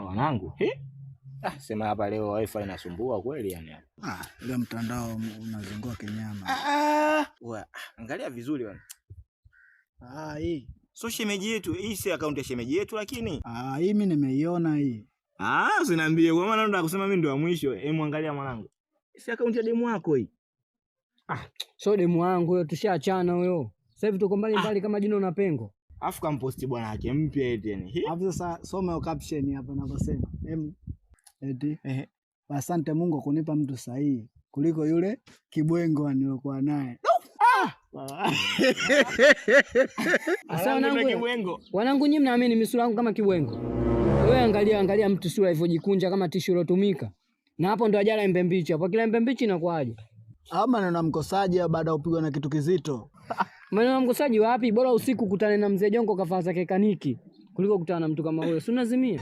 Wanangu. Sema hapa leo wifi inasumbua kweli yani. Ile mtandao unazungua kinyama. Angalia vizuri bwana. Hii. So shemeji yetu, hii si account ya shemeji yetu lakini. Hii mimi nimeiona hii. Usiniambie kwa maana nataka kusema mimi ndio wa mwisho. Muangalia mwanangu. Si account ya demu wako hii. So demu wangu huyo tushaachana huyo. Sasa hivi tuko mbali kama jino na pengo. Afu kamposti bwana yake mpya eti yani. Hapo sasa soma caption hapa ninavyosema. Eti asante Mungu kunipa mtu sahihi kuliko yule kibwengo nilokuwa naye. Wanangu nyinyi mnaamini misura yangu kama kibwengo? Wewe angalia mtu sura ilivyojikunja kama tishu ilotumika. Na hapo ndo ajala embe mbichi. Hapo kila embe mbichi inakuaje? Ama na mkosaji baada ya kupigwa na kitu kizito. Maana mkosaji wapi? Bora usiku kutane na mzee Jongo kafaa zake kaniki kuliko kutana na mtu kama wewe. Si unazimia?